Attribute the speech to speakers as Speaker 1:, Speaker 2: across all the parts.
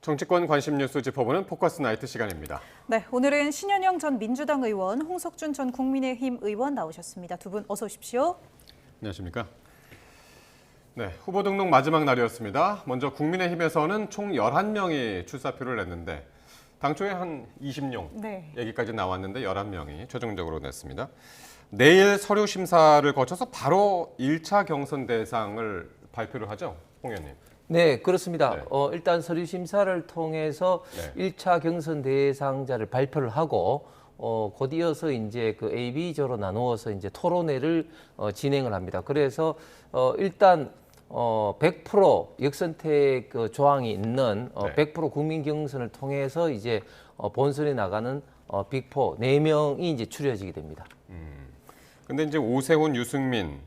Speaker 1: 정치권 관심 뉴스 짚어보는 포커스 나이트 시간입니다.
Speaker 2: 네, 오늘은 신현영 전 민주당 의원, 홍석준 전 국민의힘 의원 나오셨습니다. 두 분 어서 오십시오.
Speaker 1: 안녕하십니까? 네, 후보 등록 마지막 날이었습니다. 먼저 국민의힘에서는 총 11명이 출사표를 냈는데 당초에 한 20명 얘기까지 나왔는데 11명이 최종적으로 냈습니다. 내일 서류 심사를 거쳐서 바로 1차 경선 대상을 발표를 하죠, 홍 의원님.
Speaker 3: 네, 그렇습니다.
Speaker 1: 네.
Speaker 3: 일단 서류 심사를 통해서
Speaker 1: 네.
Speaker 3: 1차 경선 대상자를 발표를 하고 곧 이어서 이제 그 A, B조로 나누어서 이제 토론회를 진행을 합니다. 그래서 일단 100% 역선택 그 조항이 있는
Speaker 1: 네.
Speaker 3: 100% 국민 경선을 통해서 이제 본선에 나가는 빅4 4명이 이제 추려지게 됩니다.
Speaker 1: 근데 이제 오세훈, 유승민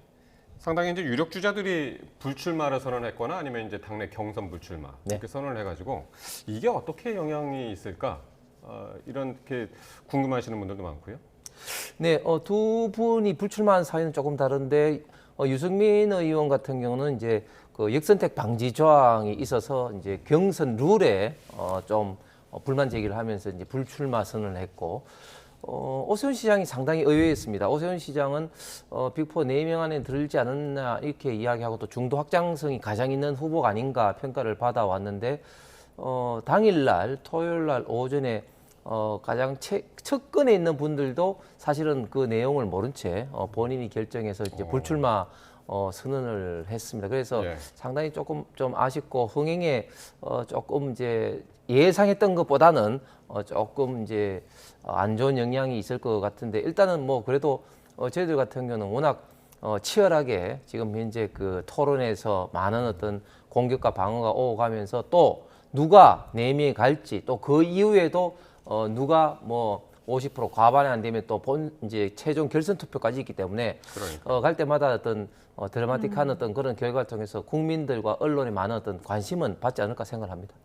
Speaker 1: 상당히 이제 유력 주자들이 불출마를 선언했거나 아니면 이제 당내 경선 불출마 이렇게 선언을 해가지고 이게 어떻게 영향이 있을까 이렇게 궁금하시는 분들도 많고요.
Speaker 3: 네, 두 분이 불출마한 사유는 조금 다른데 유승민 의원 같은 경우는 이제 그 역선택 방지 조항이 있어서 이제 경선 룰에 좀 불만 제기를 하면서 이제 불출마 선언을 했고. 오세훈 시장이 상당히 의외였습니다. 오세훈 시장은 빅4 4명 안에 들지 않았나 이렇게 이야기하고 또 중도 확장성이 가장 있는 후보가 아닌가 평가를 받아왔는데 당일날 토요일날 오전에 가장 측근에 있는 분들도 사실은 그 내용을 모른 채 본인이 결정해서 이제 불출마 선언을 했습니다. 그래서 상당히 조금 좀 아쉽고 흥행에 조금 이제 예상했던 것보다는 조금 이제 안 좋은 영향이 있을 것 같은데 일단은 뭐 그래도 저희들 같은 경우는 워낙 치열하게 지금 현재 그 토론에서 많은 어떤 공격과 방어가 오가면서 또 누가 4명이 갈지 또 그 이후에도 누가 뭐 50% 과반이 안 되면 또 이제 최종 결선 투표까지 있기 때문에 갈 때마다 어떤 드라마틱한 어떤 그런 결과를 통해서 국민들과 언론의 많은 어떤 관심은 받지 않을까 생각합니다.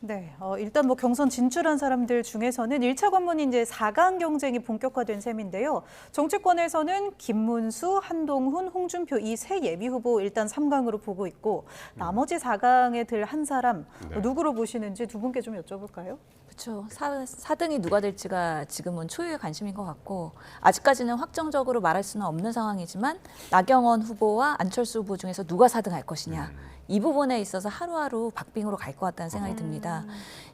Speaker 2: 네, 일단 뭐 경선 진출한 사람들 중에서는 1차 관문이 이제 4강 경쟁이 본격화된 셈인데요. 정치권에서는 김문수, 한동훈, 홍준표 이 세 예비 후보 일단 3강으로 보고 있고 나머지 4강에 들 한 사람 누구로 보시는지 두 분께 좀 여쭤볼까요?
Speaker 4: 그렇죠. 4등이 누가 될지가 지금은 초유의 관심인 것 같고 아직까지는 확정적으로 말할 수는 없는 상황이지만 나경원 후보와 안철수 후보 중에서 누가 4등 할 것이냐. 이 부분에 있어서 하루하루 박빙으로 갈 것 같다는 생각이 듭니다.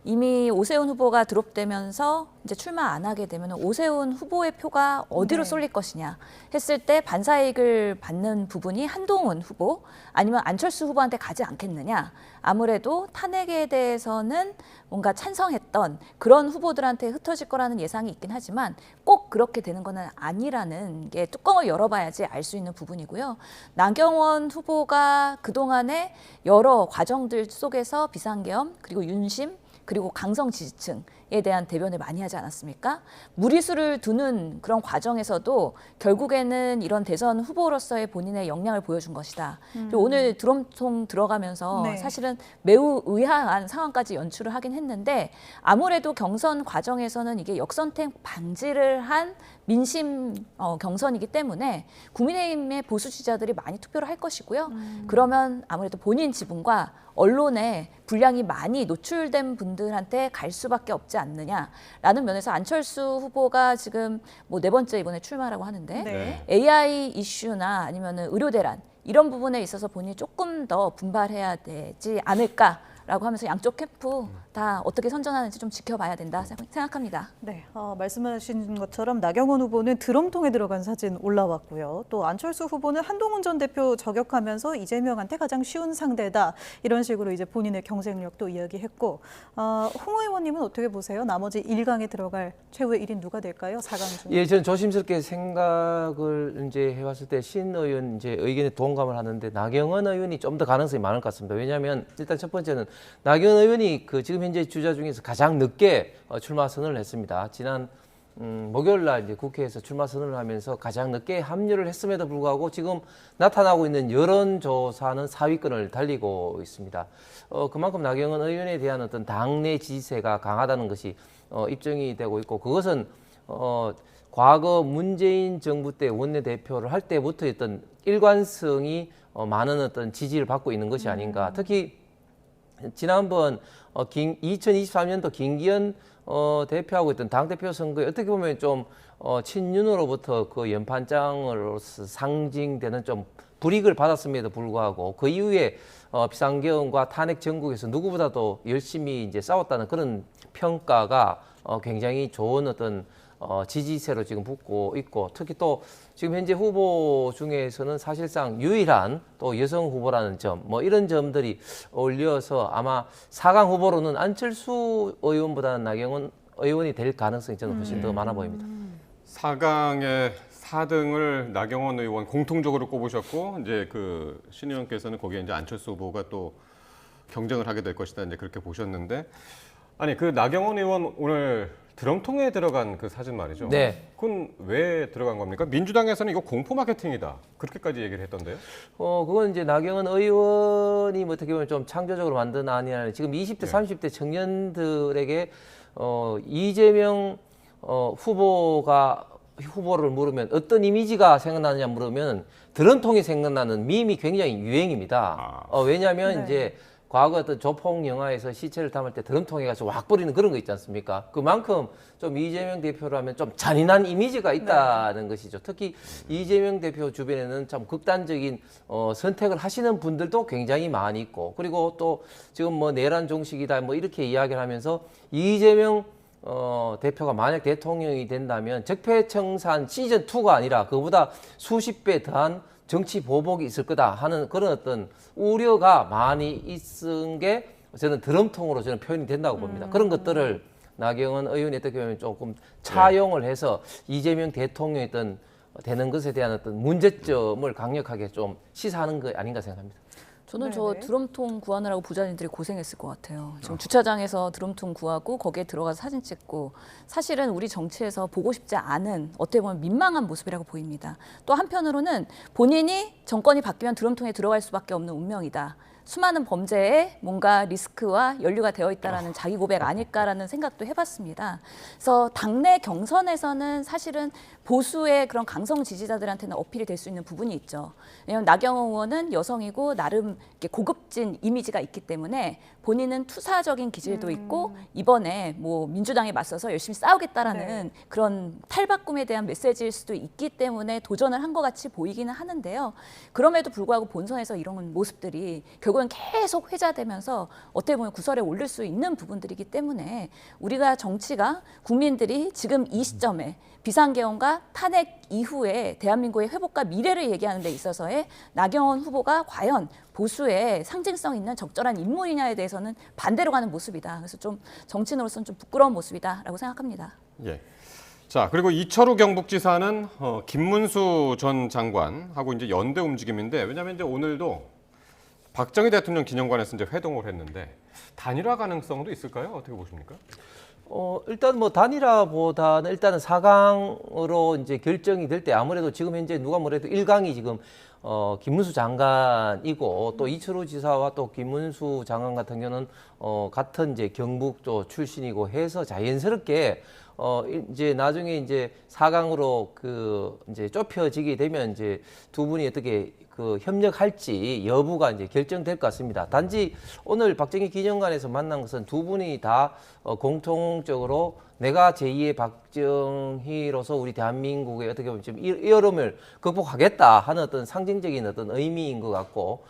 Speaker 4: 이미 오세훈 후보가 드롭되면서 이제 출마 안 하게 되면 오세훈 후보의 표가 어디로 쏠릴 것이냐 했을 때 반사이익을 받는 부분이 한동훈 후보 아니면 안철수 후보한테 가지 않겠느냐. 아무래도 탄핵에 대해서는 뭔가 찬성했던 그런 후보들한테 흩어질 거라는 예상이 있긴 하지만 꼭 그렇게 되는 거는 아니라는 게 뚜껑을 열어봐야지 알 수 있는 부분이고요. 나경원 후보가 그동안에 여러 과정들 속에서 비상계엄 그리고 윤심 그리고 강성 지지층에 대한 대변을 많이 하지 않았습니까? 무리수를 두는 그런 과정에서도 결국에는 이런 대선 후보로서의 본인의 역량을 보여준 것이다. 그리고 오늘 드럼통 들어가면서 사실은 매우 의아한 상황까지 연출을 하긴 했는데 아무래도 경선 과정에서는 이게 역선택 방지를 한 민심 경선이기 때문에 국민의힘의 보수 지지자들이 많이 투표를 할 것이고요. 그러면 아무래도 본인 지분과 언론에 분량이 많이 노출된 분들한테 갈 수밖에 없지 않느냐라는 면에서 안철수 후보가 지금 뭐 4번째 이번에 출마라고 하는데 AI 이슈나 아니면은 의료 대란 이런 부분에 있어서 본인이 조금 더 분발해야 되지 않을까라고 하면서 양쪽 캠프 다 어떻게 선전하는지 좀 지켜봐야 된다 생각합니다.
Speaker 2: 네, 말씀하신 것처럼 나경원 후보는 드럼통에 들어간 사진 올라왔고요. 또 안철수 후보는 한동훈 전 대표 저격하면서 이재명한테 가장 쉬운 상대다. 이런 식으로 이제 본인의 경쟁력도 이야기했고 홍 의원님은 어떻게 보세요? 나머지 1강에 들어갈 최후의 1인 누가 될까요? 4강 중에.
Speaker 3: 예, 저는 조심스럽게 생각을 이제 해봤을 때 신 의원 이제 의견에 동감을 하는데 나경원 의원이 좀 더 가능성이 많을 것 같습니다. 왜냐하면 일단 첫 번째는 나경원 의원이 그 지금 현재 주자 중에서 가장 늦게 출마 선언을 했습니다. 지난 목요일 날 이제 국회에서 출마 선언을 하면서 가장 늦게 합류를 했음에도 불구하고 지금 나타나고 있는 여론조사는 4위권을 달리고 있습니다. 그만큼 나경원 의원에 대한 어떤 당내 지지세가 강하다는 것이 입증이 되고 있고 그것은 과거 문재인 정부 때 원내대표를 할 때부터 있던 일관성이 많은 어떤 지지를 받고 있는 것이 아닌가. 특히 지난번 2023년도 김기현 대표하고 있던 당대표 선거에 어떻게 보면 좀 친윤으로부터 그 연판장으로서 상징되는 좀 불이익을 받았음에도 불구하고 그 이후에 비상계엄과 탄핵 전국에서 누구보다도 열심히 이제 싸웠다는 그런 평가가 굉장히 좋은 어떤 지지세로 지금 붙고 있고, 특히 또 지금 현재 후보 중에서는 사실상 유일한 또 여성 후보라는 점, 뭐 이런 점들이 어울려서 아마 4강 후보로는 안철수 의원보다는 나경원 의원이 될 가능성이 저는 훨씬 더 많아 보입니다.
Speaker 1: 4강에 4등을 나경원 의원 공통적으로 꼽으셨고, 이제 그 신 의원께서는 거기에 이제 안철수 후보가 또 경쟁을 하게 될 것이다, 이제 그렇게 보셨는데, 아니 그 나경원 의원 오늘 드럼통에 들어간 그 사진 말이죠.
Speaker 3: 네.
Speaker 1: 그건 왜 들어간 겁니까? 민주당에서는 이거 공포 마케팅이다, 그렇게까지 얘기를 했던데요.
Speaker 3: 그건 이제 나경원 의원이 뭐 어떻게 보면 좀 창조적으로 만든 아니냐. 지금 20대,
Speaker 1: 네.
Speaker 3: 30대 청년들에게 이재명 후보를 물으면 어떤 이미지가 생각나느냐 물으면 드럼통이 생각나는 밈이 굉장히 유행입니다. 왜냐하면
Speaker 2: 네.
Speaker 3: 이제 과거 어떤 조폭 영화에서 시체를 담을 때 드럼통에 가서 확 버리는 그런 거 있지 않습니까? 그만큼 좀 이재명 대표라면 좀 잔인한 이미지가 있다는 것이죠. 특히 이재명 대표 주변에는 참 극단적인 선택을 하시는 분들도 굉장히 많이 있고, 그리고 또 지금 뭐 내란 종식이다 뭐 이렇게 이야기를 하면서 이재명 대표가 만약 대통령이 된다면 적폐청산 시즌2가 아니라 그보다 수십 배 더한 정치 보복이 있을 거다 하는 그런 어떤 우려가 많이 있은 게 저는 드럼통으로 저는 표현이 된다고 봅니다. 그런 것들을 나경원 의원이 어떻게 보면 조금 차용을 해서 이재명 대통령이 되는 것에 대한 어떤 문제점을 강력하게 좀 시사하는 거 아닌가 생각합니다.
Speaker 4: 저는
Speaker 2: 네네.
Speaker 4: 저 드럼통 구하느라고 부자님들이 고생했을 것 같아요. 지금 주차장에서 드럼통 구하고 거기에 들어가서 사진 찍고, 사실은 우리 정치에서 보고 싶지 않은, 어떻게 보면 민망한 모습이라고 보입니다. 또 한편으로는 본인이 정권이 바뀌면 드럼통에 들어갈 수밖에 없는 운명이다. 수많은 범죄에 뭔가 리스크와 연루가 되어 있다라는 자기 고백 아닐까라는 생각도 해봤습니다. 그래서 당내 경선에서는 사실은 보수의 그런 강성 지지자들한테는 어필이 될 수 있는 부분이 있죠. 왜냐하면 나경원 의원은 여성이고 나름 이렇게 고급진 이미지가 있기 때문에 본인은 투사적인 기질도 있고 이번에 뭐 민주당에 맞서서 열심히 싸우겠다라는 그런 탈바꿈에 대한 메시지일 수도 있기 때문에 도전을 한 것 같이 보이기는 하는데요. 그럼에도 불구하고 본선에서 이런 모습들이 결국은 계속 회자되면서 어떻게 보면 구설에 오를 수 있는 부분들이기 때문에 우리가 정치가 국민들이 지금 이 시점에 비상계엄과 탄핵 이후에 대한민국의 회복과 미래를 얘기하는 데 있어서의 나경원 후보가 과연 보수의 상징성 있는 적절한 인물이냐에 대해서는 반대로 가는 모습이다. 그래서 좀 정치인으로서는 좀 부끄러운 모습이다라고 생각합니다.
Speaker 1: 예. 자, 그리고 이철우 경북지사는 김문수 전 장관하고 이제 연대 움직임인데, 왜냐하면 이제 오늘도 박정희 대통령 기념관에서 이제 회동을 했는데 단일화 가능성도 있을까요? 어떻게 보십니까?
Speaker 3: 일단 뭐 단일화보다는 일단은 4강으로 이제 결정이 될 때 아무래도 지금 현재 누가 뭐래도 1강이 지금 김문수 장관이고, 또 이철우 지사와 또 김문수 장관 같은 경우는 같은 이제 경북 쪽 출신이고 해서 자연스럽게 이제 나중에 이제 4강으로 그 이제 좁혀지게 되면 이제 두 분이 어떻게 그 협력할지 여부가 이제 결정될 것 같습니다. 단지 오늘 박정희 기념관에서 만난 것은 두 분이 다 공통적으로 내가 제2의 박정희로서 우리 대한민국의 어떻게 보면 지금 이 어려움을 극복하겠다 하는 어떤 상징적인 어떤 의미인 것 같고,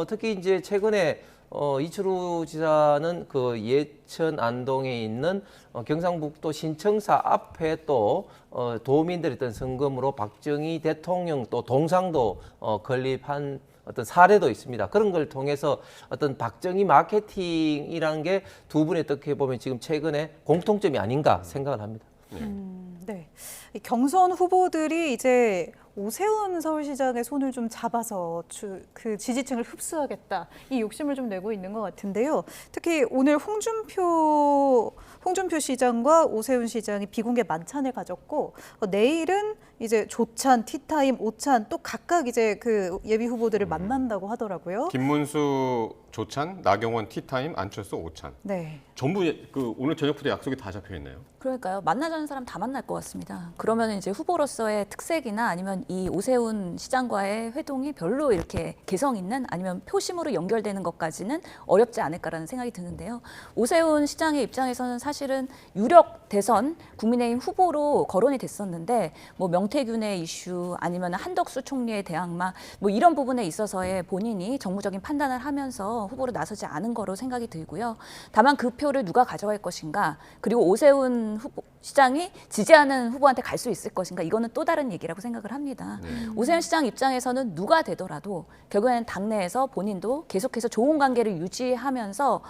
Speaker 3: 특히 이제 최근에 이철우 지사는 그 예천 안동에 있는 경상북도 신청사 앞에 또 도민들의 어떤 성금으로 박정희 대통령 또 동상도 건립한 어떤 사례도 있습니다. 그런 걸 통해서 어떤 박정희 마케팅이라는 게 두 분이 어떻게 보면 지금 최근에 공통점이 아닌가 생각을 합니다.
Speaker 2: 네. 이 경선 후보들이 이제 오세훈 서울시장의 손을 좀 잡아서 그 지지층을 흡수하겠다, 이 욕심을 좀 내고 있는 것 같은데요. 특히 오늘 홍준표 시장과 오세훈 시장이 비공개 만찬을 가졌고, 내일은 이제 조찬, 티타임, 오찬 또 각각 이제 그 예비 후보들을 만난다고 하더라고요.
Speaker 1: 김문수 조찬, 나경원 티타임, 안철수 오찬.
Speaker 2: 네.
Speaker 1: 전부 그 오늘 저녁부터 약속이 다 잡혀 있네요.
Speaker 4: 그러니까요. 만나자는 사람 다 만날 것 같습니다. 그러면 이제 후보로서의 특색이나 아니면 이 오세훈 시장과의 회동이 별로 이렇게 개성 있는 아니면 표심으로 연결되는 것까지는 어렵지 않을까라는 생각이 드는데요. 오세훈 시장의 입장에서는 사실은 유력 대선 국민의힘 후보로 거론이 됐었는데 뭐 명태균의 이슈 아니면 한덕수 총리의 대항마 뭐 이런 부분에 있어서의 본인이 정무적인 판단을 하면서 후보로 나서지 않은 거로 생각이 들고요. 다만 그 표를 누가 가져갈 것인가 그리고 오세훈 후보 시장이 지지하는 후보한테 갈 수 있을 것인가 이거는 또 다른 얘기라고 생각을 합니다. 오세훈 시장 입장에서는 누가 되더라도 결국에는 당내에서 본인도 계속해서 좋은 관계를 유지하면서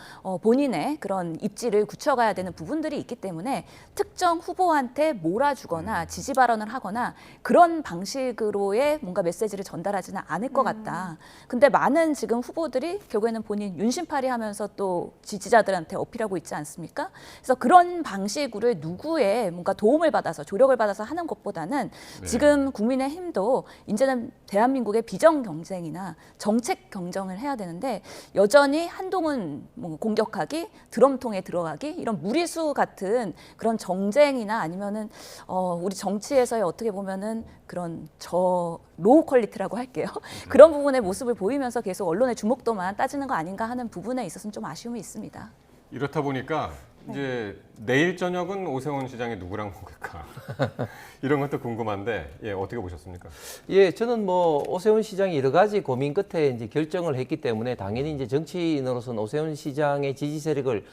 Speaker 4: 본인의 그런 입지를 굳혀가야 되는 부분들이 있기 때문에 특정 후보한테 몰아주거나 지지 발언을 하거나 그런 방식으로의 뭔가 메시지를 전달하지는 않을 것 같다. 근데 많은 지금 후보들이 결국에는 본인 윤심팔이 하면서 또 지지자들한테 어필하고 있지 않습니까? 그래서 그런 방식으로 누구의 뭔가 도움을 받아서 조력을 받아서 하는 것보다는 지금 국민의힘도 이제는 대한민국의 비정 경쟁이나 정책 경쟁을 해야 되는데 여전히 한동훈 뭐 공격하기, 드럼통에 들어가기 이런 무리수 같은 그런 정쟁이나 아니면은 우리 정치에서의 어떻게 보면은 그런 로우 퀄리티라고 할게요. 그런 부분의 모습을 보이면서 계속 언론의 주목도만 따지는 거 아닌가 하는 부분에 있어서는 좀 아쉬움이 있습니다.
Speaker 1: 이렇다 보니까 이제 내일 저녁은 오세훈 시장이 누구랑 먹을까 이런 것도 궁금한데 어떻게 보셨습니까?
Speaker 3: 예, 저는 뭐 오세훈 시장이 여러 가지 고민 끝에 이제 결정을 했기 때문에 당연히 이제 정치인으로서는 오세훈 시장의 지지 세력을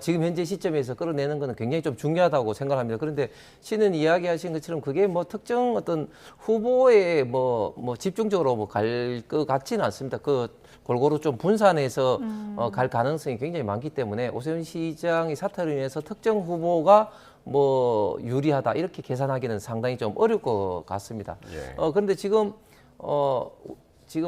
Speaker 3: 지금 현재 시점에서 끌어내는 것은 굉장히 좀 중요하다고 생각합니다. 그런데 씨는 이야기하신 것처럼 그게 뭐 특정 어떤 후보에 뭐 집중적으로 뭐 갈 것 같지는 않습니다. 그 골고루 좀 분산해서 갈 가능성이 굉장히 많기 때문에 오세훈 시장의 사퇴로 인해서 특정 후보가 뭐 유리하다 이렇게 계산하기는 상당히 좀 어려울 것 같습니다.
Speaker 1: 예.
Speaker 3: 그런데 지금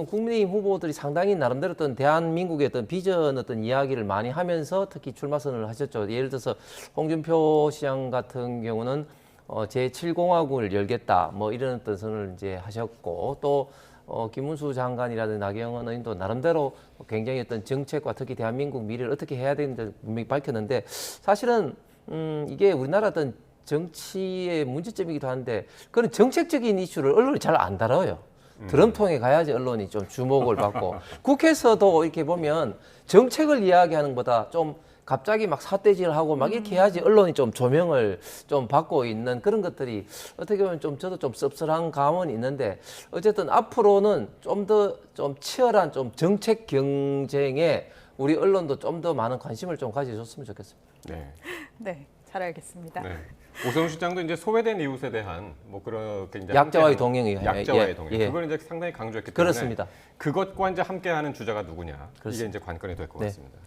Speaker 3: 국민의힘 후보들이 상당히 나름대로 어떤 대한민국의 어떤 비전 어떤 이야기를 많이 하면서 특히 출마 선언을 하셨죠. 예를 들어서 홍준표 시장 같은 경우는 제7공화국을 열겠다 뭐 이런 어떤 선언을 이제 하셨고 또 김문수 장관이라든지 나경원 의원도 나름대로 굉장히 어떤 정책과 특히 대한민국 미래를 어떻게 해야 되는지 분명히 밝혔는데 사실은 이게 우리나라 어떤 정치의 문제점이기도 한데 그런 정책적인 이슈를 언론이 잘 안 다뤄요. 드럼통에 가야지 언론이 좀 주목을 받고 국회에서도 이렇게 보면 정책을 이야기하는 것보다 좀 갑자기 막 삿대질하고 막 이렇게 해야지 언론이 좀 조명을 좀 받고 있는 그런 것들이 어떻게 보면 좀 저도 좀 씁쓸한 감은 있는데 어쨌든 앞으로는 좀 더 좀 치열한 좀 정책 경쟁에 우리 언론도 좀 더 많은 관심을 좀 가져줬으면 좋겠습니다.
Speaker 1: 네.
Speaker 2: 네, 잘 알겠습니다.
Speaker 1: 네. 오세훈 시장도 이제 소외된 이웃에 대한 뭐 그렇게 이제
Speaker 3: 약자와의
Speaker 1: 함께하는-
Speaker 3: 동행이에요.
Speaker 1: 약자와의
Speaker 3: 예,
Speaker 1: 동행.
Speaker 3: 예.
Speaker 1: 그걸 이제 상당히 강조했기 때문에
Speaker 3: 그렇습니다.
Speaker 1: 그것과 이제 함께하는 주자가 누구냐 이게
Speaker 3: 그렇습니다.
Speaker 1: 이제 관건이 될 것
Speaker 3: 네.
Speaker 1: 같습니다.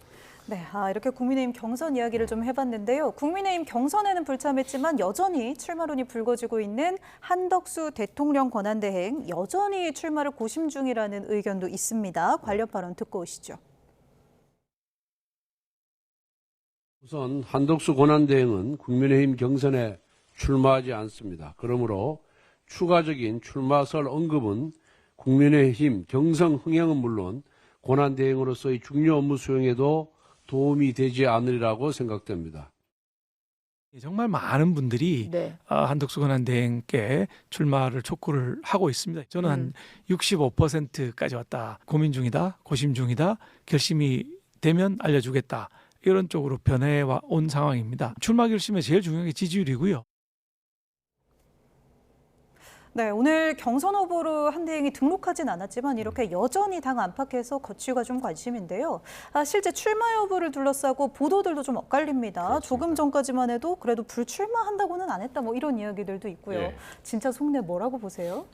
Speaker 2: 네, 이렇게 국민의힘 경선 이야기를 좀 해봤는데요. 국민의힘 경선에는 불참했지만 여전히 출마론이 불거지고 있는 한덕수 대통령 권한대행 여전히 출마를 고심 중이라는 의견도 있습니다. 관련 발언 듣고 오시죠.
Speaker 5: 우선 한덕수 권한대행은 국민의힘 경선에 출마하지 않습니다. 그러므로 추가적인 출마설 언급은 국민의힘 경선 흥행은 물론 권한대행으로서의 중요 업무 수행에도 도움이 되지 않으리라고 생각됩니다.
Speaker 6: 정말 많은 분들이
Speaker 4: 네.
Speaker 6: 한덕수 권한대행께 출마를 촉구를 하고 있습니다. 저는 한 65%까지 왔다. 고민 중이다. 고심 중이다. 결심이 되면 알려주겠다. 이런 쪽으로 변해온 상황입니다. 출마 결심에 제일 중요한 게 지지율이고요.
Speaker 2: 네, 오늘 경선 후보로 한대행이 등록하진 않았지만 이렇게 여전히 당 안팎에서 거취가 좀 관심인데요. 실제 출마 여부를 둘러싸고 보도들도 좀 엇갈립니다.
Speaker 1: 그렇습니다.
Speaker 2: 조금 전까지만 해도 그래도 불출마한다고는 안 했다 뭐 이런 이야기들도 있고요.
Speaker 1: 예.
Speaker 2: 진짜 속내 뭐라고 보세요?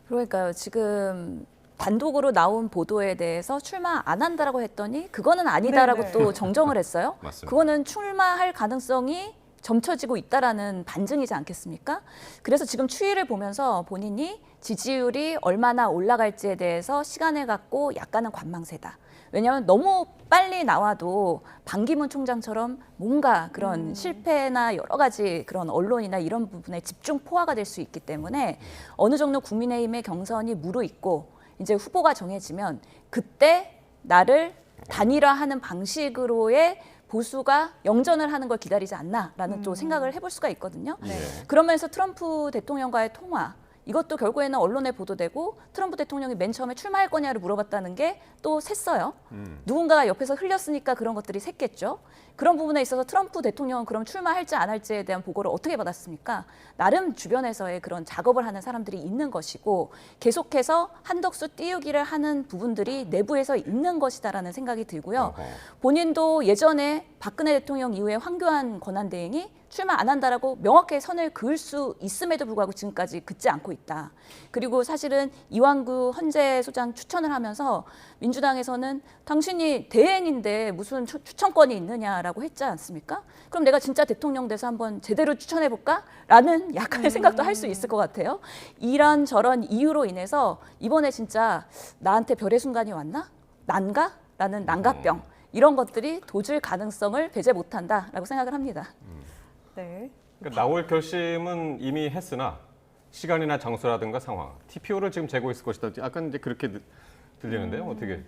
Speaker 4: 그러니까요. 지금 단독으로 나온 보도에 대해서 출마 안 한다라고 했더니 그거는 아니다라고
Speaker 2: 네네.
Speaker 4: 또 정정을 했어요.
Speaker 1: 맞습니다.
Speaker 4: 그거는 출마할 가능성이 점쳐지고 있다라는 반증이지 않겠습니까? 그래서 지금 추이를 보면서 본인이 지지율이 얼마나 올라갈지에 대해서 시간을 갖고 약간은 관망세다. 왜냐하면 너무 빨리 나와도 반기문 총장처럼 뭔가 그런 실패나 여러 가지 그런 언론이나 이런 부분에 집중 포화가 될 수 있기 때문에 어느 정도 국민의힘의 경선이 무르익고 이제 후보가 정해지면 그때 나를 단일화하는 방식으로의 보수가 영전을 하는 걸 기다리지 않나라는 또 생각을 해볼 수가 있거든요.
Speaker 1: 네.
Speaker 4: 그러면서 트럼프 대통령과의 통화, 이것도 결국에는 언론에 보도되고 트럼프 대통령이 맨 처음에 출마할 거냐를 물어봤다는 게 또 샜어요. 누군가가 옆에서 흘렸으니까 그런 것들이 샜겠죠. 그런 부분에 있어서 트럼프 대통령은 그럼 출마할지 안 할지에 대한 보고를 어떻게 받았습니까? 나름 주변에서의 그런 작업을 하는 사람들이 있는 것이고 계속해서 한덕수 띄우기를 하는 부분들이 내부에서 있는 것이다라는 생각이 들고요. 본인도 예전에 박근혜 대통령 이후에 황교안 권한대행이 출마 안 한다라고 명확하게 선을 그을 수 있음에도 불구하고 지금까지 긋지 않고 있다. 그리고 사실은 이완구 헌재 소장 추천을 하면서 민주당에서는 당신이 대행인데 무슨 추천권이 있느냐라고 했지 않습니까? 그럼 내가 진짜 대통령 돼서 한번 제대로 추천해볼까? 라는 약간의 생각도 할 수 있을 것 같아요. 이런 저런 이유로 인해서 이번에 진짜 나한테 별의 순간이 왔나? 난가? 라는 난가병. 이런 것들이 도질 가능성을 배제 못한다라고 생각을 합니다.
Speaker 2: 네.
Speaker 1: 그러니까 나올 결심은 이미 했으나 시간이나 장소라든가 상황, TPO를 지금 재고 있을 것이다. 약간 이제 그렇게 들리는데요. 어떻게?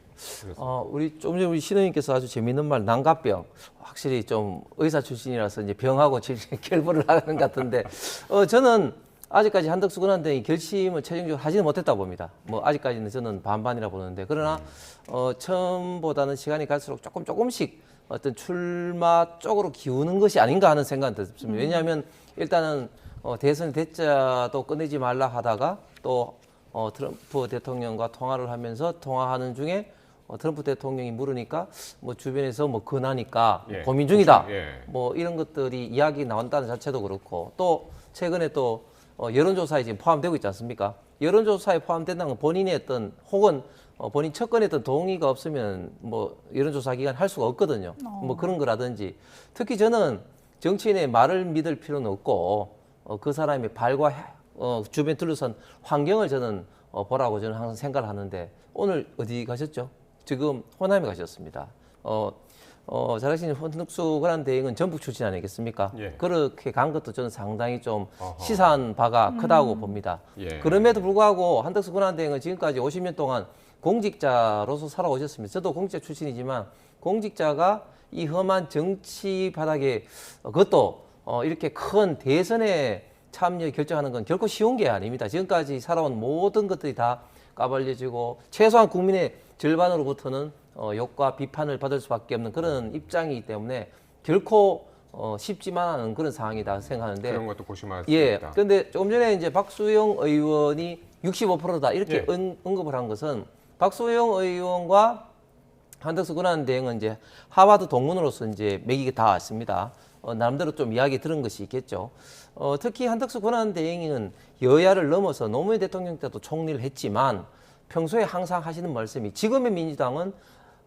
Speaker 3: 우리 좀 전에 우리 신우님께서 아주 재미있는 말, 난가병. 확실히 좀 의사 출신이라서 이제 병하고 결부를 하는 것 같은데, 저는 아직까지 한덕수 권한대행이 결심을 최종적으로 하지는 못했다고 봅니다. 뭐 아직까지는 저는 반반이라 보는데, 그러나 처음보다는 시간이 갈수록 조금씩 어떤 출마 쪽으로 기우는 것이 아닌가 하는 생각이 듭니다. 왜냐하면 일단은 대선 대자도 꺼내지 말라 하다가 또 트럼프 대통령과 통화를 하면서 통화하는 중에 트럼프 대통령이 물으니까 뭐 주변에서 뭐 근하니까
Speaker 1: 예,
Speaker 3: 고민 중이다.
Speaker 1: 예.
Speaker 3: 뭐 이런 것들이 이야기 나온다는 자체도 그렇고, 또 최근에 또 여론조사에 지금 포함되고 있지 않습니까? 여론조사에 포함된다는 건 본인의 어떤 혹은 본인 첫건에 어떤 동의가 없으면 뭐 여론조사 기간 할 수가 없거든요. 뭐 그런 거라든지, 특히 저는 정치인의 말을 믿을 필요는 없고 그 사람의 발과 주변 둘러싼 환경을 저는 보라고 저는 항상 생각을 하는데, 오늘 어디 가셨죠? 지금 호남에 가셨습니다. 잘 아시는 한덕수 권한대행은 전북 출신 아니겠습니까?
Speaker 1: 예.
Speaker 3: 그렇게 간 것도 저는 상당히 좀 시사한 바가 크다고 봅니다.
Speaker 1: 예.
Speaker 3: 그럼에도 불구하고 한덕수 권한대행은 지금까지 50년 동안 공직자로서 살아오셨습니다. 저도 공직자 출신이지만 공직자가 이 험한 정치 바닥에 그것도 이렇게 큰 대선에 참여 결정하는 건 결코 쉬운 게 아닙니다. 지금까지 살아온 모든 것들이 다 까발려지고 최소한 국민의 절반으로부터는 욕과 비판을 받을 수밖에 없는 그런 입장이기 때문에 결코 쉽지만 않은 그런 상황이다 생각하는데,
Speaker 1: 그런 것도 고심할 수
Speaker 3: 예.
Speaker 1: 있다.
Speaker 3: 그런데 조금 전에 이제 박수영 의원이 65%다 이렇게
Speaker 1: 예.
Speaker 3: 언급을 한 것은, 박수영 의원과 한덕수 권한대행은 이제 하버드 동문으로서 이제 맥이 다 왔습니다. 나름대로 좀 이야기 들은 것이 있겠죠. 특히 한덕수 권한대행은 여야를 넘어서 노무현 대통령 때도 총리를 했지만 평소에 항상 하시는 말씀이, 지금의 민주당은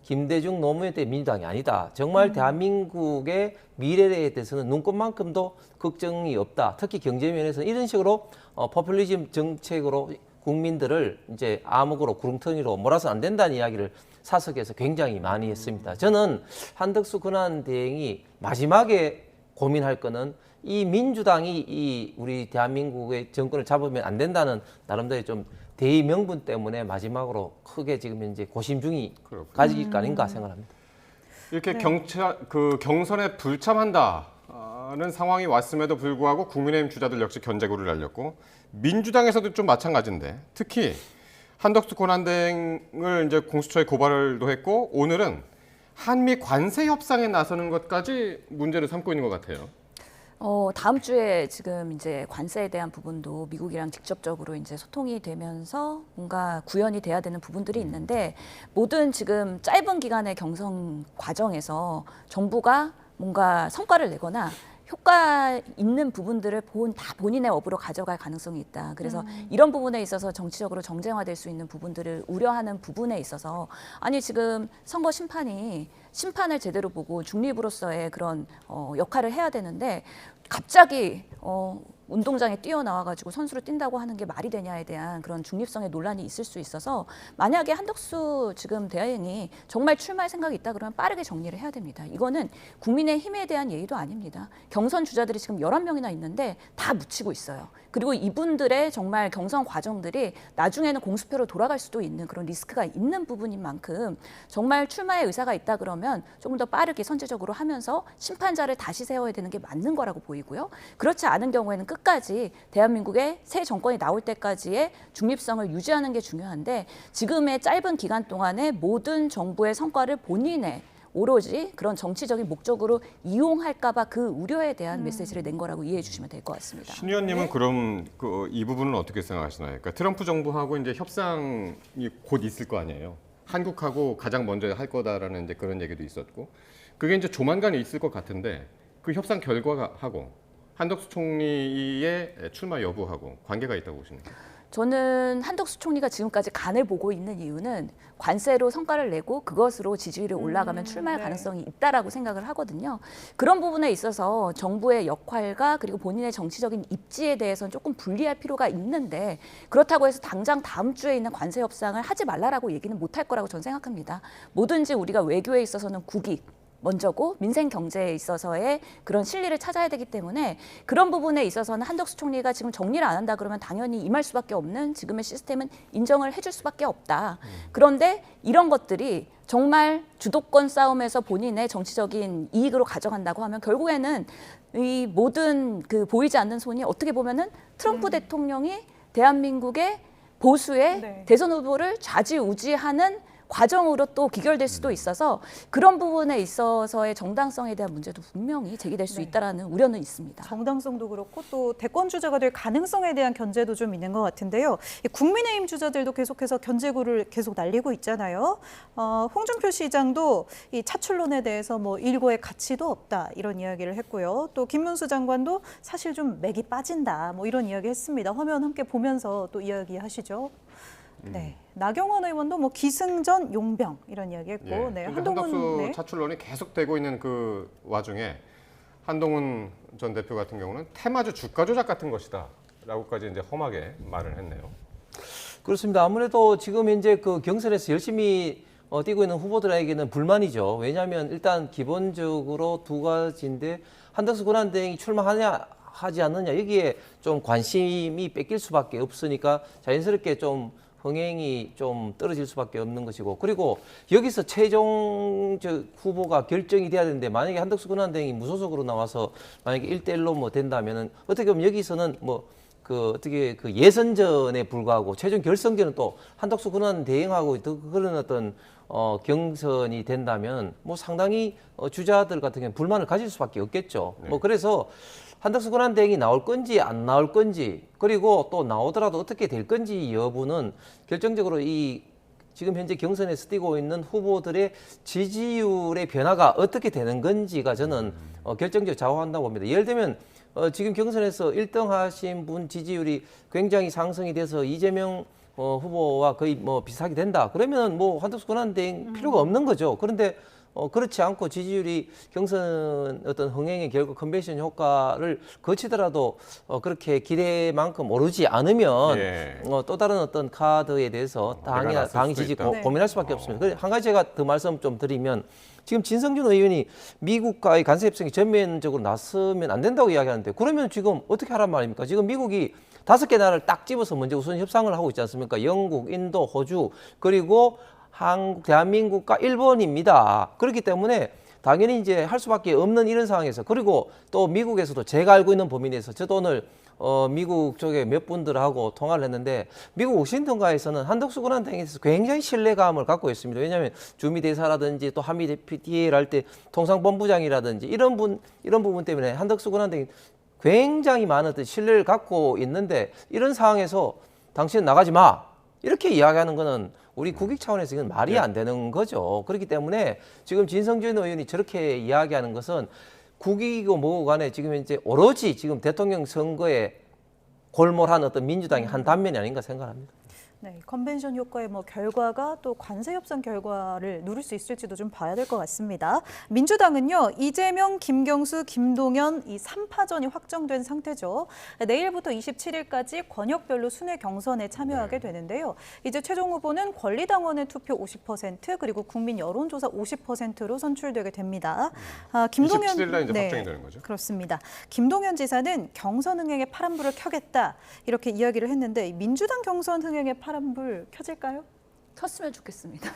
Speaker 3: 김대중 노무현 때 민주당이 아니다. 정말 대한민국의 미래에 대해서는 눈꽃만큼도 걱정이 없다. 특히 경제 면에서는 이런 식으로 포퓰리즘 정책으로 국민들을 이제 암흑으로 구렁텅이로 몰아서 안 된다는 이야기를 사석에서 굉장히 많이 했습니다. 저는 한덕수 권한대행이 마지막에 고민할 거는 이 민주당이 이 우리 대한민국의 정권을 잡으면 안 된다는 나름대로 좀 대의 명분 때문에 마지막으로 크게 지금 현재 고심 중이 가질 거 아닌가 생각합니다.
Speaker 1: 이렇게 경선에 불참한다는 상황이 왔음에도 불구하고 국민의힘 주자들 역시 견제구를 날렸고, 민주당에서도 좀 마찬가지인데, 특히 한덕수 권한대행을 이제 공수처에 고발도 했고, 오늘은 한미 관세 협상에 나서는 것까지 문제를 삼고 있는 것 같아요.
Speaker 4: 다음 주에 지금 이제 관세에 대한 부분도 미국이랑 직접적으로 이제 소통이 되면서 뭔가 구현이 돼야 되는 부분들이 있는데, 모든 지금 짧은 기간의 경선 과정에서 정부가 뭔가 성과를 내거나 효과 있는 부분들을 다 본인의 업으로 가져갈 가능성이 있다. 그래서 이런 부분에 있어서 정치적으로 정쟁화될 수 있는 부분들을 우려하는 부분에 있어서, 아니 지금 선거 심판을 제대로 보고 중립으로서의 그런 역할을 해야 되는데, 갑자기 운동장에 뛰어나와가지고 선수로 뛴다고 하는 게 말이 되냐에 대한 그런 중립성의 논란이 있을 수 있어서 만약에 한덕수 지금 대행이 정말 출마할 생각이 있다 그러면 빠르게 정리를 해야 됩니다. 이거는 국민의힘에 대한 예의도 아닙니다. 경선 주자들이 지금 11명이나 있는데 다 묻히고 있어요. 그리고 이분들의 정말 경선 과정들이 나중에는 공수표로 돌아갈 수도 있는 그런 리스크가 있는 부분인 만큼 정말 출마의 의사가 있다 그러면 조금 더 빠르게 선제적으로 하면서 심판자를 다시 세워야 되는 게 맞는 거라고 보이고요. 그렇지 않은 경우에는 끝까지 대한민국의 새 정권이 나올 때까지의 중립성을 유지하는 게 중요한데 지금의 짧은 기간 동안에 모든 정부의 성과를 본인의 오로지 그런 정치적인 목적으로 이용할까 봐 그 우려에 대한 메시지를 낸 거라고 이해해 주시면 될 것 같습니다.
Speaker 1: 신 의원님은
Speaker 4: 네.
Speaker 1: 그럼 이 부분은 어떻게 생각하시나요? 그러니까 트럼프 정부하고 이제 협상이 곧 있을 거 아니에요. 한국하고 가장 먼저 할 거다라는 이제 그런 얘기도 있었고 그게 이제 조만간 있을 것 같은데 그 협상 결과하고 한덕수 총리의 출마 여부하고 관계가 있다고 보십니까?
Speaker 4: 저는 한덕수 총리가 지금까지 간을 보고 있는 이유는 관세로 성과를 내고 그것으로 지지율이 올라가면 출마할
Speaker 2: 네.
Speaker 4: 가능성이 있다라고 생각을 하거든요. 그런 부분에 있어서 정부의 역할과 그리고 본인의 정치적인 입지에 대해서는 조금 분리할 필요가 있는데 그렇다고 해서 당장 다음 주에 있는 관세 협상을 하지 말라라고 얘기는 못할 거라고 저는 생각합니다. 뭐든지 우리가 외교에 있어서는 국익 먼저고 민생 경제에 있어서의 그런 실리를 찾아야 되기 때문에 그런 부분에 있어서는 한덕수 총리가 지금 정리를 안 한다 그러면 당연히 임할 수밖에 없는 지금의 시스템은 인정을 해줄 수밖에 없다. 그런데 이런 것들이 정말 주도권 싸움에서 본인의 정치적인 이익으로 가져간다고 하면 결국에는 이 모든 그 보이지 않는 손이 어떻게 보면은 트럼프 대통령이 대한민국의 보수의
Speaker 2: 네.
Speaker 4: 대선 후보를 좌지우지하는 과정으로 또 기결될 수도 있어서 그런 부분에 있어서의 정당성에 대한 문제도 분명히 제기될 수
Speaker 2: 네.
Speaker 4: 있다라는 우려는 있습니다.
Speaker 2: 정당성도 그렇고 또 대권 주자가 될 가능성에 대한 견제도 좀 있는 것 같은데요. 이 국민의힘 주자들도 계속해서 견제구를 계속 날리고 있잖아요. 홍준표 시장도 이 차출론에 대해서 뭐 일고의 가치도 없다 이런 이야기를 했고요. 또 김문수 장관도 사실 좀 맥이 빠진다 뭐 이런 이야기 했습니다. 화면 함께 보면서 또 이야기하시죠. 네, 나경원 의원도 뭐 기승전 용병 이런 이야기했고,
Speaker 1: 예.
Speaker 2: 네,
Speaker 1: 근데 한덕수
Speaker 2: 네.
Speaker 1: 차출론이 계속되고 있는 그 와중에 한동훈 전 대표 같은 경우는 테마주 주가 조작 같은 것이다라고까지 이제 험하게 말을 했네요.
Speaker 3: 그렇습니다. 아무래도 지금 현재 그 경선에서 열심히 뛰고 있는 후보들에게는 불만이죠. 왜냐하면 일단 기본적으로 두 가지인데 한덕수 권한대행이 출마하냐 하지 않느냐 여기에 좀 관심이 뺏길 수밖에 없으니까 자연스럽게 좀 흥행이 좀 떨어질 수밖에 없는 것이고 그리고 여기서 최종 후보가 결정이 돼야 되는데 만약에 한덕수 권한대행이 무소속으로 나와서 만약에 1대1로 뭐 된다면은 어떻게 보면 여기서는 뭐 어떻게 그 예선전에 불과하고 최종 결선전은 또 한덕수 권한대행하고 그런 어떤 경선이 된다면 뭐 상당히 주자들 같은 경우는 불만을 가질 수밖에 없겠죠.
Speaker 1: 네.
Speaker 3: 뭐 그래서 한덕수 권한대행이 나올 건지 안 나올 건지 그리고 또 나오더라도 어떻게 될 건지 여부는 결정적으로 이 지금 현재 경선에서 뛰고 있는 후보들의 지지율의 변화가 어떻게 되는 건지가 저는 결정적으로 좌우한다고 봅니다. 예를 들면 지금 경선에서 1등 하신 분 지지율이 굉장히 상승이 돼서 이재명 후보와 거의 뭐 비슷하게 된다. 그러면 뭐 한덕수 권한대행 필요가 없는 거죠. 그런데 그렇지 않고 지지율이 경선 어떤 흥행의 결과 컨벤션 효과를 거치더라도 그렇게 기대만큼 오르지 않으면
Speaker 1: 예.
Speaker 3: 또 다른 어떤 카드에 대해서 당이 지지
Speaker 1: 있다.
Speaker 3: 고민할 수밖에 없습니다. 그래, 한 가지 제가 더 말씀 좀 드리면 지금 진성준 의원이 미국과의 관세 협상에 전면적으로 나서면 안 된다고 이야기하는데 그러면 지금 어떻게 하란 말입니까? 지금 미국이 5개 나라를 딱 집어서 먼저 우선 협상을 하고 있지 않습니까? 영국, 인도, 호주 그리고 한국, 대한민국과 일본입니다. 그렇기 때문에 당연히 이제 할 수밖에 없는 이런 상황에서 그리고 또 미국에서도 제가 알고 있는 범위 내에서 저도 오늘 미국 쪽에 몇 분들하고 통화를 했는데 미국 워싱턴가에서는 한덕수 권한대행에 대해서 굉장히 신뢰감을 갖고 있습니다. 왜냐하면 주미 대사라든지 또 한미 DPTL 할 때 통상본부장이라든지 이런 부분 때문에 한덕수 권한대행이 굉장히 많은 어떤 신뢰를 갖고 있는데 이런 상황에서 당신은 나가지 마 이렇게 이야기하는 거는 우리 국익 차원에서 이건 말이 안 되는 거죠. 그렇기 때문에 지금 진성준 의원이 저렇게 이야기하는 것은 국익이고 뭐고 간에 지금 현재 오로지 지금 대통령 선거에 골몰한 어떤 민주당의 한 단면이 아닌가 생각합니다.
Speaker 2: 네, 컨벤션 효과의 결과가 또 관세 협상 결과를 누릴 수 있을지도 좀 봐야 될 것 같습니다. 민주당은요, 이재명, 김경수, 김동연 이 3파전이 확정된 상태죠. 내일부터 27일까지 권역별로 순회 경선에 참여하게 되는데요. 이제 최종 후보는 권리당원의 투표 50% 그리고 국민 여론조사 50%로 선출되게 됩니다.
Speaker 1: 27일 날 이제 확정이 되는 거죠?
Speaker 2: 그렇습니다. 김동연 지사는 경선 흥행에 파란불을 켜겠다 이렇게 이야기를 했는데 민주당 경선 흥행에 파란불 켜질까요?
Speaker 4: 켰으면 좋겠습니다.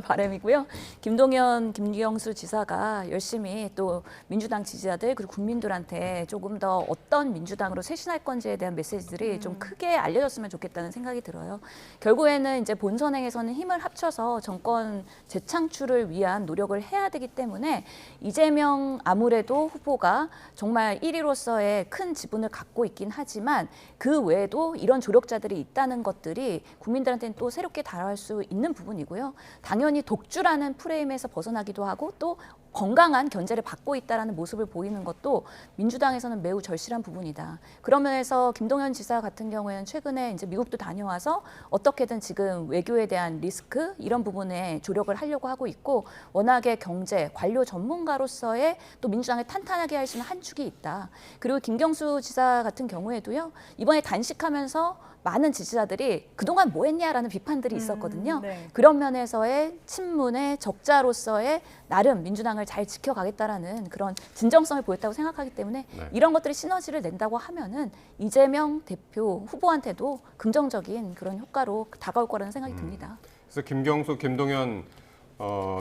Speaker 4: 바람이고요. 김동연, 김경수 지사가 열심히 또 민주당 지지자들 그리고 국민들한테 조금 더 어떤 민주당으로 쇄신할 건지에 대한 메시지들이 좀 크게 알려졌으면 좋겠다는 생각이 들어요. 결국에는 이제 본선행에서는 힘을 합쳐서 정권 재창출을 위한 노력을 해야 되기 때문에 이재명 아무래도 후보가 정말 1위로서의 큰 지분을 갖고 있긴 하지만 그 외에도 이런 조력자들이 있다는 것들이 국민들한테는 또 새롭게 다가갈 수 있는 부분이고요. 당연히 독주라는 프레임에서 벗어나기도 하고 또 건강한 견제를 받고 있다는 모습을 보이는 것도 민주당에서는 매우 절실한 부분이다. 그런 면에서 김동연 지사 같은 경우에는 최근에 이제 미국도 다녀와서 어떻게든 지금 외교에 대한 리스크 이런 부분에 조력을 하려고 하고 있고 워낙에 경제, 관료 전문가로서의 또 민주당을 탄탄하게 할 수 있는 한 축이 있다. 그리고 김경수 지사 같은 경우에도요. 이번에 단식하면서 많은 지지자들이 그동안 뭐 했냐라는 비판들이 있었거든요.
Speaker 2: 네.
Speaker 4: 그런 면에서의 친문의 적자로서의 나름 민주당을 잘 지켜가겠다라는 그런 진정성을 보였다고 생각하기 때문에
Speaker 1: 네.
Speaker 4: 이런 것들이 시너지를 낸다고 하면은 이재명 대표 후보한테도 긍정적인 그런 효과로 다가올 거라는 생각이 듭니다.
Speaker 1: 그래서 김경수, 김동연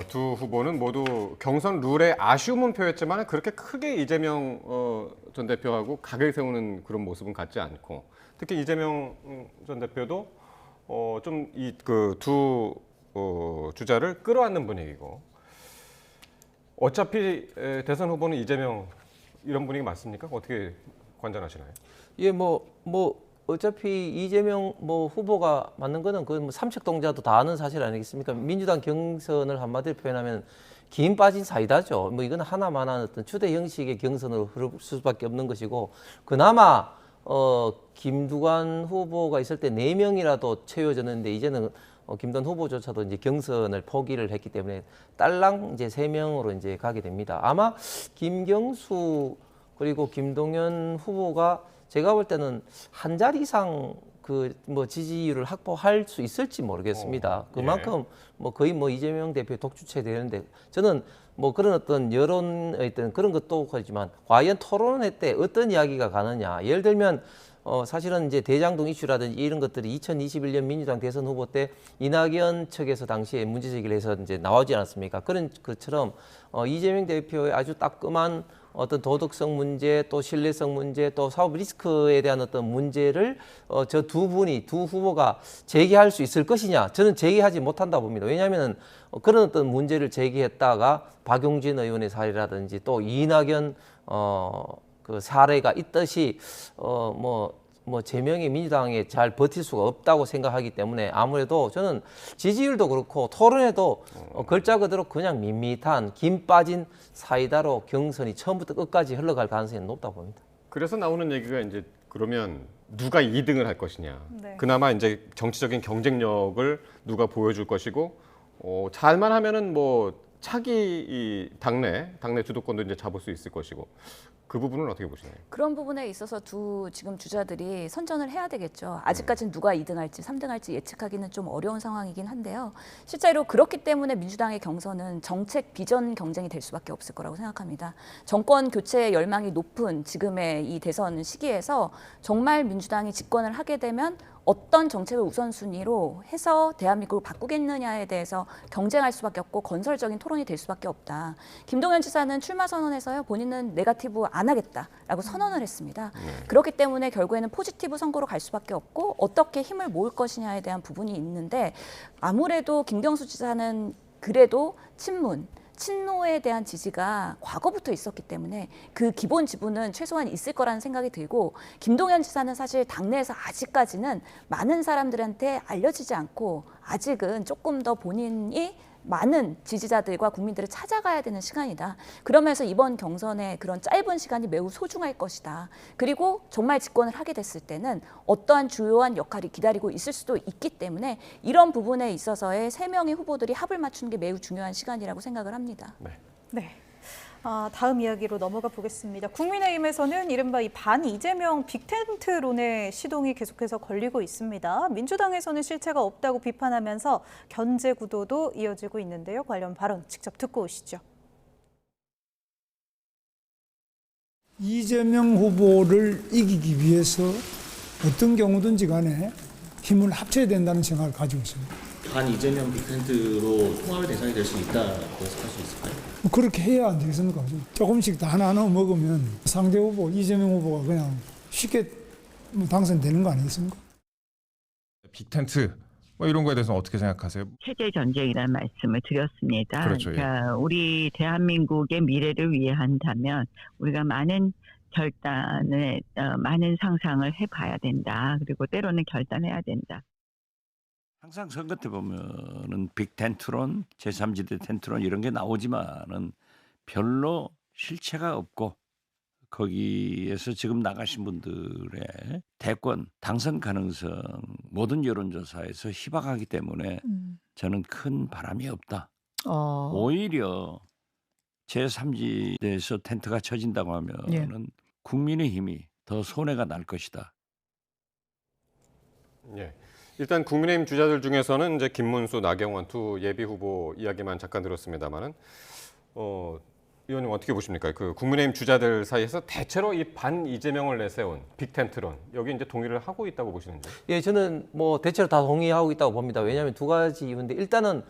Speaker 1: 두 후보는 모두 경선 룰에 아쉬움은 표했지만 그렇게 크게 이재명 전 대표하고 각을 세우는 그런 모습은 갖지 않고 특히 이재명 전 대표도 좀 이 그 두 주자를 끌어안는 분위기고 어차피 대선 후보는 이재명 이런 분위기 맞습니까? 어떻게 관전하시나요?
Speaker 3: 예, 어차피 이재명 후보가 맞는 거는 그 삼척동자도 다 아는 사실 아니겠습니까? 민주당 경선을 한마디로 표현하면 김 빠진 사이다죠. 이건 하나만한 어떤 추대 형식의 경선으로 흐를 수밖에 없는 것이고 그나마 김두관 후보가 있을 때 4명이라도 채워졌는데 이제는 김두관 후보조차도 이제 경선을 포기를 했기 때문에 딸랑 이제 3명으로 이제 가게 됩니다. 아마 김경수 그리고 김동연 후보가 제가 볼 때는 한 자리 이상 지지율을 확보할 수 있을지 모르겠습니다. 그만큼 거의 이재명 대표의 독주체 되는데 저는 그런 어떤 여론의 어떤 그런 것도 하지만 과연 토론회 때 어떤 이야기가 가느냐. 예를 들면 사실은 이제 대장동 이슈라든지 이런 것들이 2021년 민주당 대선 후보 때 이낙연 측에서 당시에 문제 제기를 해서 이제 나오지 않았습니까? 그런 것처럼 이재명 대표의 아주 따끔한 어떤 도덕성 문제, 또 신뢰성 문제, 또 사업 리스크에 대한 어떤 문제를 저 두 후보가 제기할 수 있을 것이냐? 저는 제기하지 못한다 봅니다. 왜냐하면 그런 어떤 문제를 제기했다가 박용진 의원의 사례라든지 또 이낙연 그 사례가 있듯이 제명이 민주당에 잘 버틸 수가 없다고 생각하기 때문에 아무래도 저는 지지율도 그렇고 토론에도 글자 그대로 그냥 밋밋한 김 빠진 사이다로 경선이 처음부터 끝까지 흘러갈 가능성이 높다고 봅니다.
Speaker 1: 그래서 나오는 얘기가 이제 그러면 누가 2등을 할 것이냐.
Speaker 2: 네.
Speaker 1: 그나마 이제 정치적인 경쟁력을 누가 보여줄 것이고 잘만 하면은 차기 이 당내 주도권도 이제 잡을 수 있을 것이고 그 부분은 어떻게 보시나요?
Speaker 4: 그런 부분에 있어서 두 지금 주자들이 선전을 해야 되겠죠. 아직까지는 누가 2등 할지 3등 할지 예측하기는 좀 어려운 상황이긴 한데요. 실제로 그렇기 때문에 민주당의 경선은 정책 비전 경쟁이 될 수밖에 없을 거라고 생각합니다. 정권 교체의 열망이 높은 지금의 이 대선 시기에서 정말 민주당이 집권을 하게 되면 어떤 정책을 우선순위로 해서 대한민국을 바꾸겠느냐에 대해서 경쟁할 수밖에 없고 건설적인 토론이 될 수밖에 없다. 김동연 지사는 출마 선언에서요. 본인은 네거티브 안 하겠다라고 선언을 했습니다. 그렇기 때문에 결국에는 포지티브 선거로 갈 수밖에 없고 어떻게 힘을 모을 것이냐에 대한 부분이 있는데 아무래도 김경수 지사는 그래도 친노에 대한 지지가 과거부터 있었기 때문에 그 기본 지분은 최소한 있을 거라는 생각이 들고 김동연 지사는 사실 당내에서 아직까지는 많은 사람들한테 알려지지 않고 아직은 조금 더 본인이 많은 지지자들과 국민들을 찾아가야 되는 시간이다. 그러면서 이번 경선의 그런 짧은 시간이 매우 소중할 것이다. 그리고 정말 집권을 하게 됐을 때는 어떠한 주요한 역할이 기다리고 있을 수도 있기 때문에 이런 부분에 있어서의 3명의 후보들이 합을 맞추는 게 매우 중요한 시간이라고 생각을 합니다.
Speaker 2: 네. 다음 이야기로 넘어가 보겠습니다. 국민의힘에서는 이른바 이 반 이재명 빅텐트론의 시동이 계속해서 걸리고 있습니다. 민주당에서는 실체가 없다고 비판하면서 견제 구도도 이어지고 있는데요. 관련 발언 직접 듣고 오시죠.
Speaker 7: 이재명 후보를 이기기 위해서 어떤 경우든지 간에 힘을 합쳐야 된다는 생각을 가지고 있습니다.
Speaker 8: 반 이재명 빅텐트로 통합의 대상이 될 수 있다고 해석할 수 있을까요?
Speaker 7: 그렇게 해야 안 되겠습니까? 조금씩 다 나눠 먹으면 상대 후보, 이재명 후보가 그냥 쉽게 당선되는 거 아니겠습니까?
Speaker 9: 빅텐트 이런 거에 대해서는 어떻게 생각하세요?
Speaker 10: 체제 전쟁이라는 말씀을 드렸습니다.
Speaker 9: 그렇죠, 예.
Speaker 10: 그러니까 우리 대한민국의 미래를 위해 한다면 우리가 많은 결단을, 많은 상상을 해봐야 된다. 그리고 때로는 결단해야 된다.
Speaker 5: 항상 선거 때 보면은 빅텐트론, 제3지대 텐트론 이런 게 나오지만은 별로 실체가 없고 거기에서 지금 나가신 분들의 대권 당선 가능성 모든 여론조사에서 희박하기 때문에 저는 큰 바람이 없다. 오히려 제3지대에서 텐트가 쳐진다고 하면은 국민의힘이 더 손해가 날 것이다.
Speaker 1: 예. 일단 국민의힘 주자들 중에서는 이제 김문수, 나경원 두 예비 후보 이야기만 잠깐 들었습니다만은 의원님 어떻게 보십니까? 그 국민의힘 주자들 사이에서 대체로 이 반 이재명을 내세운 빅텐트론 여기 이제 동의를 하고 있다고 보시는지?
Speaker 3: 예, 저는 뭐 대체로 다 동의하고 있다고 봅니다. 왜냐하면 두 가지 이유인데 일단은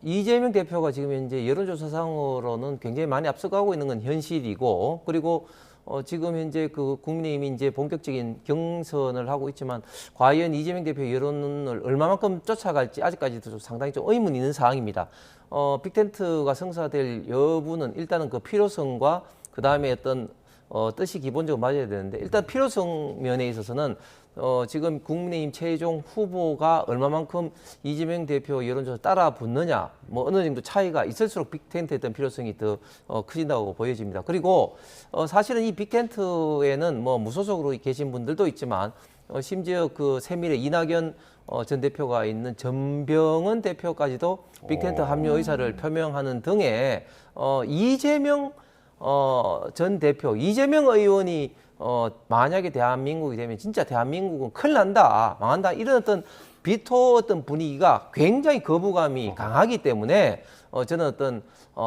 Speaker 3: 이재명 대표가 지금 현재 여론조사상으로는 굉장히 많이 앞서가고 있는 건 현실이고 그리고 지금 현재 그 국민의힘이 이제 본격적인 경선을 하고 있지만 과연 이재명 대표 여론을 얼마만큼 쫓아갈지 아직까지도 좀 상당히 좀 의문이 있는 상황입니다. 빅텐트가 성사될 여부는 일단은 그 필요성과 그 다음에 어떤 뜻이 기본적으로 맞아야 되는데 일단 필요성 면에 있어서는 지금 국민의힘 최종 후보가 얼마만큼 이재명 대표 여론조사 따라 붙느냐 뭐 어느 정도 차이가 있을수록 빅텐트에 대한 필요성이 더 커진다고 보여집니다. 그리고 사실은 이 빅텐트에는 뭐 무소속으로 계신 분들도 있지만 심지어 그 새밀의 이낙연 전 대표가 있는 전병헌 대표까지도 빅텐트 합류 의사를 표명하는 등의 이재명 전 대표, 이재명 의원이 만약에 대한민국이 되면 진짜 대한민국은 큰일 난다, 망한다 이런 어떤 비토 어떤 분위기가 굉장히 거부감이 강하기 때문에 저는 어떤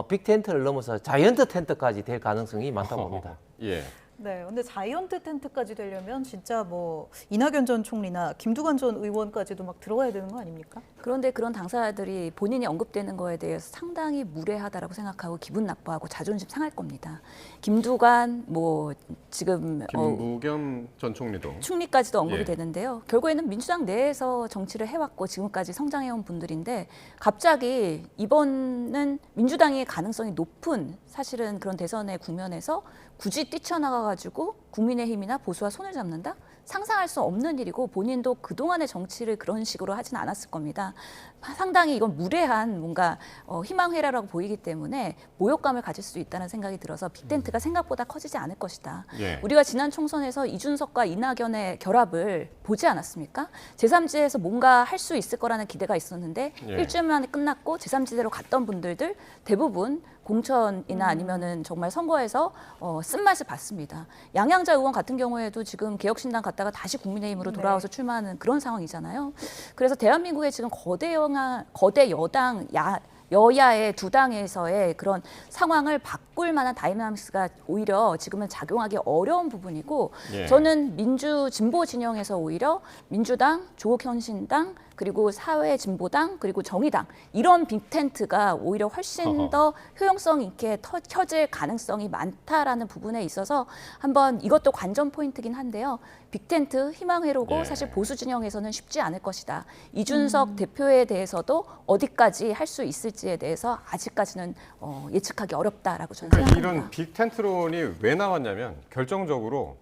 Speaker 3: 빅텐트를 넘어서 자이언트 텐트까지 될 가능성이 많다고 봅니다.
Speaker 1: 예.
Speaker 2: 네, 근데 자이언트 텐트까지 되려면 진짜 뭐 이낙연 전 총리나 김두관 전 의원까지도 막 들어가야 되는 거 아닙니까?
Speaker 4: 그런데 그런 당사자들이 본인이 언급되는 거에 대해서 상당히 무례하다라고 생각하고 기분 나빠하고 자존심 상할 겁니다. 김두관, 뭐 지금
Speaker 1: 김부겸 전 총리도
Speaker 4: 총리까지도 언급이
Speaker 1: 예.
Speaker 4: 되는데요. 결국에는 민주당 내에서 정치를 해왔고 지금까지 성장해온 분들인데 갑자기 이번은 민주당의 가능성이 높은 사실은 그런 대선의 국면에서 굳이 뛰쳐나가가지고 국민의힘이나 보수와 손을 잡는다? 상상할 수 없는 일이고 본인도 그동안의 정치를 그런 식으로 하진 않았을 겁니다. 상당히 이건 무례한 뭔가 희망회라라고 보이기 때문에 모욕감을 가질 수 있다는 생각이 들어서 빅텐트가 생각보다 커지지 않을 것이다.
Speaker 1: 예.
Speaker 4: 우리가 지난 총선에서 이준석과 이낙연의 결합을 보지 않았습니까? 제3지대에서 뭔가 할 수 있을 거라는 기대가 있었는데
Speaker 1: 예.
Speaker 4: 일주일 만에 끝났고 제3지대로 갔던 분들들 대부분 공천이나 아니면은 정말 선거에서 쓴맛을 봤습니다. 양양자 의원 같은 경우에도 지금 개혁신당 갔다가 다시 국민의힘으로 돌아와서 출마하는 그런 상황이잖아요. 그래서 대한민국의 지금 거대 여당 여야의 두 당에서의 그런 상황을 바꿀 만한 다이나믹스가 오히려 지금은 작용하기 어려운 부분이고
Speaker 1: 예.
Speaker 4: 저는 진보 진영에서 오히려 민주당, 조국혁신당 그리고 사회진보당 그리고 정의당 이런 빅텐트가 오히려 훨씬 더 효용성 있게 켜질 가능성이 많다라는 부분에 있어서 한번 이것도 관전 포인트긴 한데요. 빅텐트 희망회로고
Speaker 1: 예.
Speaker 4: 사실 보수 진영에서는 쉽지 않을 것이다. 이준석 대표에 대해서도 어디까지 할 수 있을지에 대해서 아직까지는 예측하기 어렵다라고 저는
Speaker 1: 그러니까
Speaker 4: 생각합니다.
Speaker 1: 이런 빅텐트론이 왜 나왔냐면 결정적으로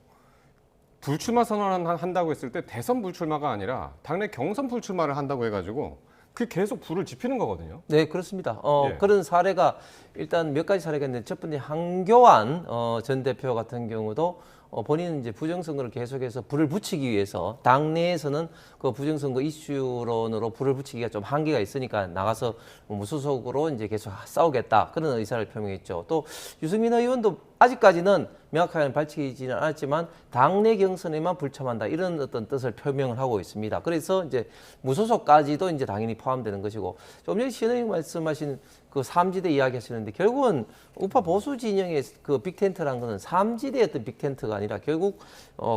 Speaker 1: 불출마 선언을 한다고 했을 때 대선 불출마가 아니라 당내 경선 불출마를 한다고 해가지고 그 계속 불을 지피는 거거든요.
Speaker 3: 네, 그렇습니다.
Speaker 1: 예.
Speaker 3: 그런 사례가 일단 몇 가지 사례가 있는데 첫 번째 한교안 전 대표 같은 경우도 본인은 이제 부정선거를 계속해서 불을 붙이기 위해서 당내에서는 그 부정선거 이슈론으로 불을 붙이기가 좀 한계가 있으니까 나가서 무소속으로 이제 계속 싸우겠다 그런 의사를 표명했죠. 또 유승민 의원도 아직까지는 명확하게 밝히지는 않았지만 당내 경선에만 불참한다 이런 어떤 뜻을 표명을 하고 있습니다. 그래서 이제 무소속까지도 이제 당연히 포함되는 것이고 좀 전에 시은혜님 말씀하신 그 3지대 이야기 하시는데 결국은 우파 보수 진영의 그 빅텐트라는 거는 3지대의 어떤 빅텐트가 아니라 결국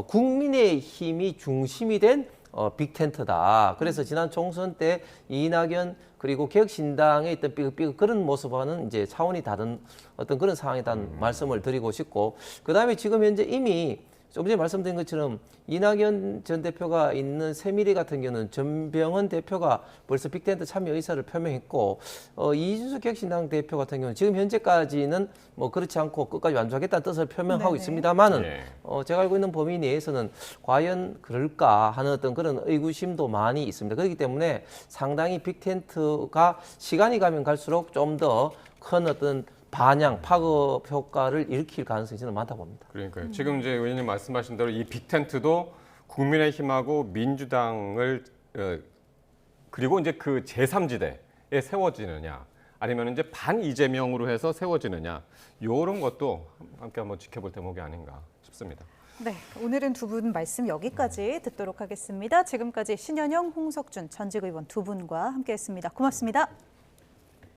Speaker 3: 국민의 힘이 중심이 된 빅텐트다. 그래서 지난 총선 때 이낙연 그리고 개혁신당의 있던 삐걱삐걱 그런 모습과는 이제 차원이 다른 어떤 그런 상황이라는 말씀을 드리고 싶고 그다음에 지금 현재 이미 좀 전에 말씀드린 것처럼 이낙연 전 대표가 있는 새누리 같은 경우는 전병헌 대표가 벌써 빅텐트 참여 의사를 표명했고 이준석 개혁신당 대표 같은 경우는 지금 현재까지는 뭐 그렇지 않고 끝까지 완주하겠다는 뜻을 표명하고
Speaker 2: 네네.
Speaker 3: 있습니다만은
Speaker 1: 네.
Speaker 3: 제가 알고 있는 범위 내에서는 과연 그럴까 하는 어떤 그런 의구심도 많이 있습니다. 그렇기 때문에 상당히 빅텐트가 시간이 가면 갈수록 좀 더 큰 어떤 반향, 파급 효과를 일으킬 가능성이 저는 많다고 봅니다.
Speaker 1: 그러니까요. 지금 이제 의원님 말씀하신 대로 이 빅텐트도 국민의힘하고 민주당을 그리고 이제 그 제3지대에 세워지느냐 아니면 이제 반 이재명으로 해서 세워지느냐 이런 것도 함께 한번 지켜볼 대목이 아닌가 싶습니다.
Speaker 2: 네, 오늘은 두 분 말씀 여기까지 듣도록 하겠습니다. 지금까지 신현영, 홍석준 전직 의원 두 분과 함께했습니다. 고맙습니다.